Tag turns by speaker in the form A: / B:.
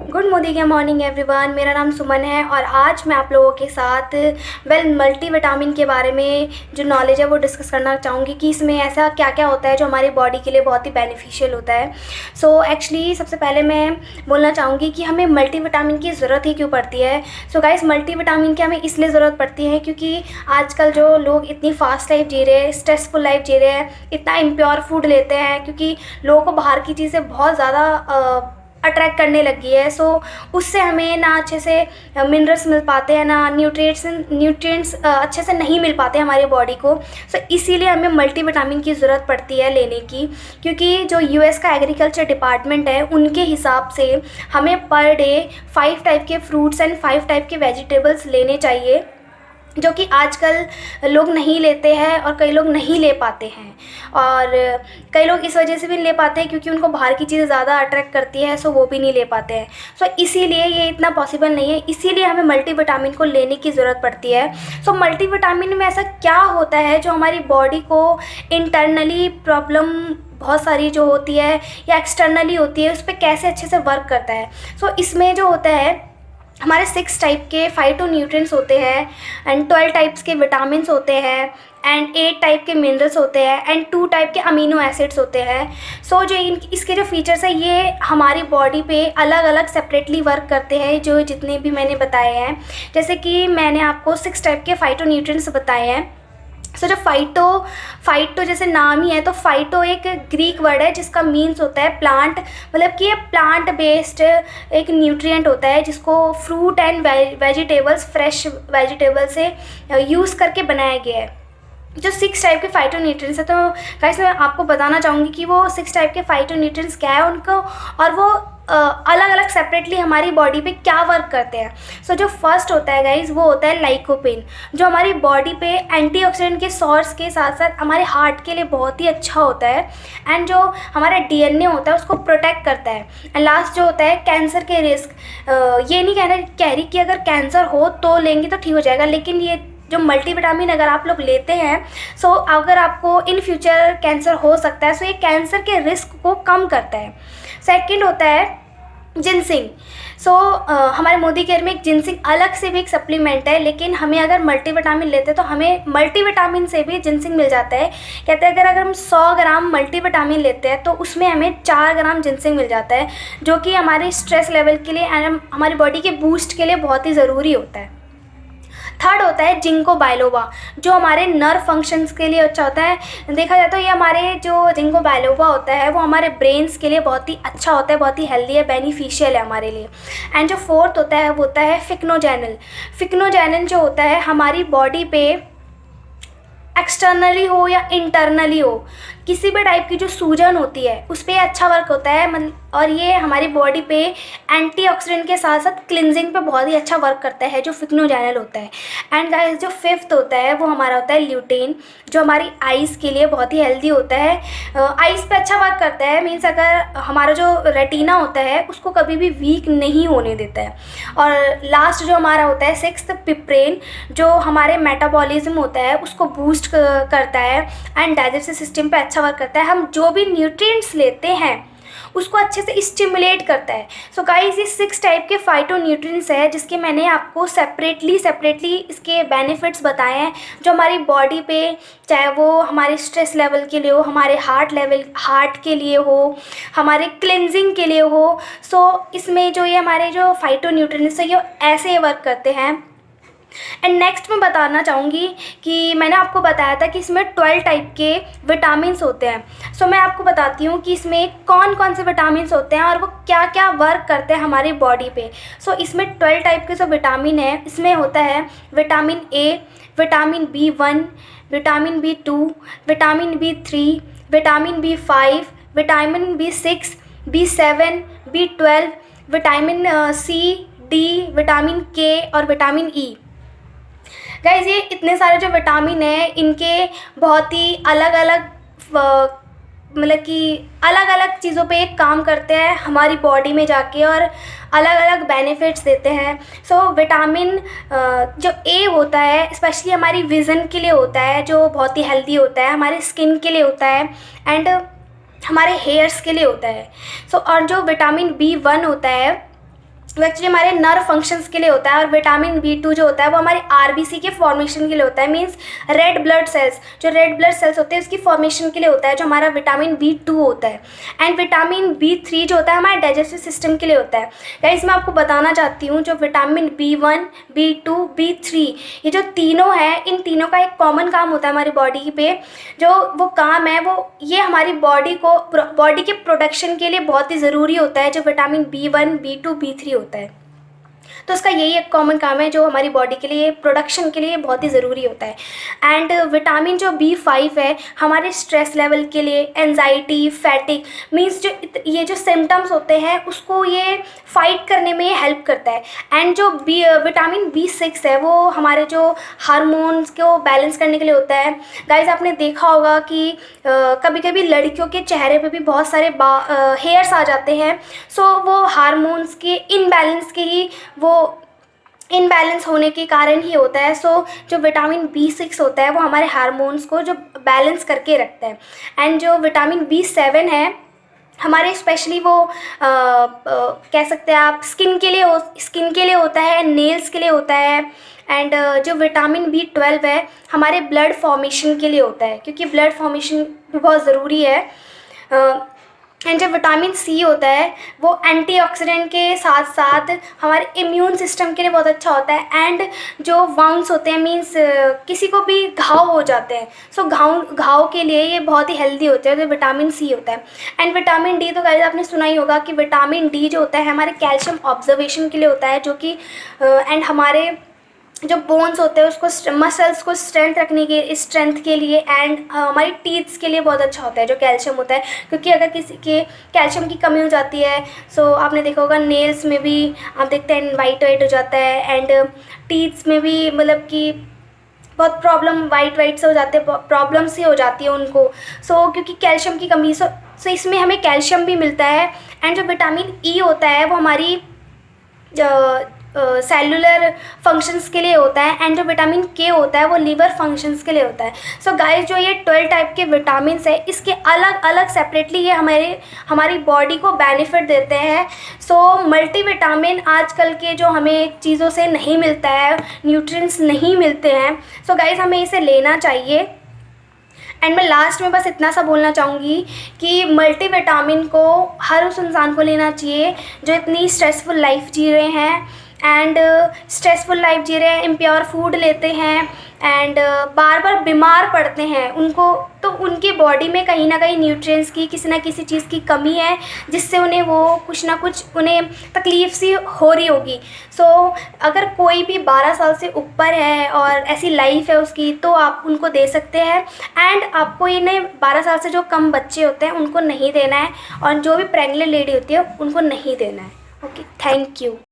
A: Good morning everyone. मेरा नाम सुमन है और आज मैं आप लोगों के साथ मल्टीविटामिन के बारे में जो नॉलेज है वो डिस्कस करना चाहूँगी कि इसमें ऐसा क्या क्या होता है जो हमारी बॉडी के लिए बहुत ही बेनिफिशियल होता है। एक्चुअली सबसे पहले मैं बोलना चाहूँगी कि हमें मल्टीविटामिन की ज़रूरत ही क्यों पड़ती है। गाइस, मल्टीविटामिन की हमें इसलिए ज़रूरत पड़ती है क्योंकि आजकल जो लोग इतनी फास्ट लाइफ जी रहे हैं, स्ट्रेसफुल लाइफ जी रहे हैं, इतना इम्प्योर फूड लेते हैं क्योंकि लोगों को बाहर की चीज़ें बहुत ज़्यादा अट्रैक्ट करने लगी है। उससे हमें ना अच्छे से मिनरल्स मिल पाते हैं, ना न्यूट्रिएंट्स अच्छे से नहीं मिल पाते हमारी बॉडी को। इसीलिए हमें मल्टीविटामिन की ज़रूरत पड़ती है लेने की, क्योंकि जो यूएस का एग्रीकल्चर डिपार्टमेंट है उनके हिसाब से हमें पर डे 5 टाइप के फ्रूट्स एंड 5 टाइप के वेजिटेबल्स लेने चाहिए, जो कि आजकल लोग नहीं लेते हैं और कई लोग नहीं ले पाते हैं। और कई लोग इस वजह से भी नहीं ले पाते हैं क्योंकि उनको बाहर की चीज़ें ज़्यादा अट्रैक्ट करती है, वो भी नहीं ले पाते हैं। इसीलिए ये इतना पॉसिबल नहीं है, इसीलिए हमें मल्टीविटामिन को लेने की ज़रूरत पड़ती है। मल्टीविटामिन में ऐसा क्या होता है जो हमारी बॉडी को इंटरनली प्रॉब्लम बहुत सारी जो होती है या एक्सटर्नली होती है उस पर कैसे अच्छे से वर्क करता है। इसमें जो होता है हमारे 6 टाइप के फाइटोन्यूट्रिएंट्स होते हैं एंड 12 टाइप्स के विटामिन होते हैं एंड 8 टाइप के मिनरल्स होते हैं एंड 2 टाइप के अमीनो एसिड्स होते हैं। जो इसके जो फीचर्स है ये हमारी बॉडी पे अलग अलग सेपरेटली वर्क करते हैं, जो जितने भी मैंने बताए हैं। जैसे कि मैंने आपको 6 टाइप के फाइटोन्यूट्रिएंट्स बताए हैं। जो फाइटो जैसे नाम ही है, तो फाइटो एक ग्रीक वर्ड है जिसका मीन्स होता है प्लांट, मतलब कि ये प्लांट बेस्ड एक न्यूट्रिएंट होता है जिसको fruit and vegetables, fresh vegetable से यूज़ करके बनाया गया है। जो 6 टाइप के फाइटोन्यूट्रिएंट्स है, तो गाइस मैं आपको बताना चाहूँगी कि वो 6 टाइप के फाइटोन्यूट्रिएंट्स क्या है उनको, और वो अलग अलग सेपरेटली हमारी बॉडी पे क्या वर्क करते हैं। जो फर्स्ट होता है गाइस वो होता है लाइकोपेन, जो हमारी बॉडी पे एंटीऑक्सीडेंट के सोर्स के साथ साथ हमारे हार्ट के लिए बहुत ही अच्छा होता है एंड जो हमारा डीएनए होता है उसको प्रोटेक्ट करता है। एंड लास्ट जो होता है कैंसर के रिस्क, ये नहीं कह रही कि अगर कैंसर हो तो लेंगे तो ठीक हो जाएगा, लेकिन ये जो मल्टीविटामिन अगर आप लोग लेते हैं अगर आपको इन फ्यूचर कैंसर हो सकता है, ये कैंसर के रिस्क को कम करता है। सेकंड होता है जिनसिंग। हमारे मोदी केयर में एक जिनसिंग अलग से भी एक सप्लीमेंट है, लेकिन हमें अगर मल्टीविटामिन लेते हैं तो हमें मल्टीविटामिन से भी जिनसिंग मिल जाता है। कहते हैं अगर हम 100 ग्राम मल्टीविटामिन लेते हैं तो उसमें हमें 4 ग्राम जिनसिंग मिल जाता है, जो कि हमारे स्ट्रेस लेवल के लिए एंड हमारी बॉडी के बूस्ट के लिए बहुत ही ज़रूरी होता है। थर्ड होता है जिंको बायलोबा, जो हमारे नर्व फंक्शंस के लिए अच्छा होता है। देखा जाए तो ये हमारे जो जिंको बायलोबा होता है वो हमारे ब्रेन्स के लिए बहुत ही अच्छा होता है, बहुत ही हेल्दी है, बेनिफिशियल है हमारे लिए। एंड जो फोर्थ होता है वो होता है फिक्नोजेनल। फिक्नोजेनल जो होता है हमारी बॉडी पे एक्सटर्नली हो या इंटरनली हो, किसी भी टाइप की जो सूजन होती है उस पर अच्छा वर्क होता है, मतलब, और ये हमारी बॉडी पे एंटीऑक्सीडेंट के साथ साथ क्लिनजिंग पे बहुत ही अच्छा वर्क करता है, जो फिक्नोजेनल होता है। एंड गाइस जो फिफ्थ होता है वो हमारा होता है ल्यूटेन, जो हमारी आइज़ के लिए बहुत ही हेल्दी होता है, आइज़ पे अच्छा वर्क करता है। मीन्स अगर हमारा जो रेटिना होता है उसको कभी भी वीक नहीं होने देता है। और लास्ट जो हमारा होता है सिक्स्थ, पिप्रेन, जो हमारे मेटाबॉलिज्म होता है उसको बूस्ट करता है एंड डाइजेस्टिव सिस्टम पे अच्छा वर्क करता है। हम जो भी न्यूट्रिएंट्स लेते हैं उसको अच्छे से स्टिमुलेट करता है। गाइस ये 6 टाइप के फाइटोन्यूट्रिएंट्स है जिसके मैंने आपको सेपरेटली इसके बेनिफिट्स बताए हैं, जो हमारी बॉडी पे, चाहे वो हमारे स्ट्रेस लेवल के लिए हो, हमारे हार्ट के लिए हो, हमारे क्लिनजिंग के लिए हो। इसमें जो ये हमारे जो फाइटोन्यूट्रिएंट्स है ये ऐसे वर्क करते हैं। एंड नेक्स्ट मैं बताना चाहूँगी कि मैंने आपको बताया था कि इसमें 12 टाइप के विटामिन्स होते हैं। मैं आपको बताती हूँ कि इसमें कौन कौन से विटामिन्स होते हैं और वो क्या क्या वर्क करते हैं हमारी बॉडी पे। इसमें 12 टाइप के जो विटामिन है, इसमें होता है vitamin A, vitamin B1, vitamin B2, vitamin B3, vitamin B5, vitamin B6, B7, B12, vitamin C, D, vitamin K और विटामिन E। गाइज ये इतने सारे जो विटामिन हैं इनके बहुत ही अलग अलग, मतलब कि अलग अलग चीज़ों पे काम करते हैं हमारी बॉडी में जाके और अलग अलग बेनिफिट्स देते हैं। विटामिन जो ए होता है स्पेशली हमारी विज़न के लिए होता है, जो बहुत ही हेल्दी होता है, हमारे स्किन के लिए होता है एंड हमारे हेयर्स के लिए होता है। और जो विटामिन B1 होता है वो एक्चुअली हमारे नर्व फंक्शंस के लिए होता है। और विटामिन B2 जो होता है वो हमारे आरबीसी के फॉर्मेशन के लिए होता है, मीन्स रेड ब्लड सेल्स, जो रेड ब्लड सेल्स होते हैं उसकी फॉर्मेशन के लिए होता है, जो हमारा विटामिन B2 होता है। एंड विटामिन B3 जो होता है हमारे डाइजेस्टिव सिस्टम के लिए होता है। गाइस मैं आपको बताना चाहती हूँ, जो विटामिन B1, B2, B3 ये जो तीनों है, इन तीनों का एक कॉमन काम होता है हमारी बॉडी पे। जो वो काम है वो ये हमारी बॉडी के प्रोडक्शन के लिए बहुत ही ज़रूरी होता है, जो विटामिन B1, B2, B3 होता है। तो उसका यही एक कॉमन काम है जो हमारी बॉडी के लिए प्रोडक्शन के लिए बहुत ही ज़रूरी होता है। एंड विटामिन जो B5 है हमारे स्ट्रेस लेवल के लिए, एंजाइटी, फैटिक, मीन्स जो ये जो सिम्टम्स होते हैं उसको ये फाइट करने में हेल्प करता है। एंड जो विटामिन B6 है वो हमारे जो हार्मोन्स को बैलेंस करने के लिए होता है। गाइस आपने देखा होगा कि कभी कभी लड़कियों के चेहरे पे भी बहुत सारे हेयर्स आ जाते हैं। सो वो हार्मोन्स के इनबैलेंस के ही वो इनबैलेंस होने के कारण ही होता है। सो जो विटामिन B6 होता है वो हमारे हार्मोन्स को जो बैलेंस करके रखता है। एंड जो विटामिन B7 है हमारे स्पेशली वो कह सकते हैं आप स्किन के लिए होता है, नेल्स के लिए होता है। एंड जो विटामिन B12 है हमारे ब्लड फॉर्मेशन के लिए होता है, क्योंकि ब्लड फॉर्मेशन भी बहुत ज़रूरी है। एंड जो विटामिन C होता है वो एंटीऑक्सीडेंट के साथ साथ हमारे इम्यून सिस्टम के लिए बहुत अच्छा होता है। एंड जो वाउंड्स होते हैं, मींस किसी को भी घाव हो जाते हैं, सो घाव के लिए ये बहुत ही हेल्दी होते हैं, तो विटामिन C होता है। एंड विटामिन D तो गाइस आपने सुना ही होगा कि विटामिन D जो होता है हमारे कैल्शियम ऑब्जर्वेशन के लिए होता है, जो कि एंड हमारे जो बोन्स होते हैं उसको, मसल्स को स्ट्रेंथ के लिए एंड हमारी टीथ्स के लिए बहुत अच्छा होता है जो कैल्शियम होता है। क्योंकि अगर किसी के कैल्शियम की कमी हो जाती है, सो आपने देखा होगा नेल्स में भी आप देखते हैं वाइट हो जाता है। एंड टीथ्स में भी मतलब कि बहुत प्रॉब्लम वाइट से हो जाते हैं, प्रॉब्लम्स ही हो जाती है उनको। सो क्योंकि कैल्शियम की कमी, सो इसमें हमें कैल्शियम भी मिलता है। एंड जो विटामिन E होता है वो हमारी सेलुलर फंक्शंस के लिए होता है। एंड जो विटामिन K होता है वो लीवर फंक्शंस के लिए होता है। सो गाइस जो ये 12 टाइप के विटामिन्स है इसके अलग अलग सेपरेटली ये हमारी बॉडी को बेनिफिट देते हैं। सो मल्टीविटामिन आजकल के जो हमें चीज़ों से नहीं मिलता है, न्यूट्रिएंट्स नहीं मिलते हैं, सो गाइस हमें इसे लेना चाहिए। एंड मैं लास्ट में बस इतना सा बोलना चाहूँगी कि मल्टीविटामिन को हर उस इंसान को लेना चाहिए जो इतनी स्ट्रेसफुल लाइफ जी रहे हैं, इम्प्योर फूड लेते हैं एंड बार बार बीमार पड़ते हैं। उनको तो उनकी बॉडी में कहीं ना कहीं न्यूट्रिएंट्स की किसी ना किसी चीज़ की कमी है, जिससे उन्हें वो कुछ ना कुछ उन्हें तकलीफ़ सी हो रही होगी। सो अगर कोई भी 12 साल से ऊपर है और ऐसी लाइफ है उसकी, तो आप उनको दे सकते हैं। एंड आपको इन्हें 12 साल से जो कम बच्चे होते हैं उनको नहीं देना है, और जो भी प्रेग्नेंट लेडी होती है उनको नहीं देना है। Okay, thank you.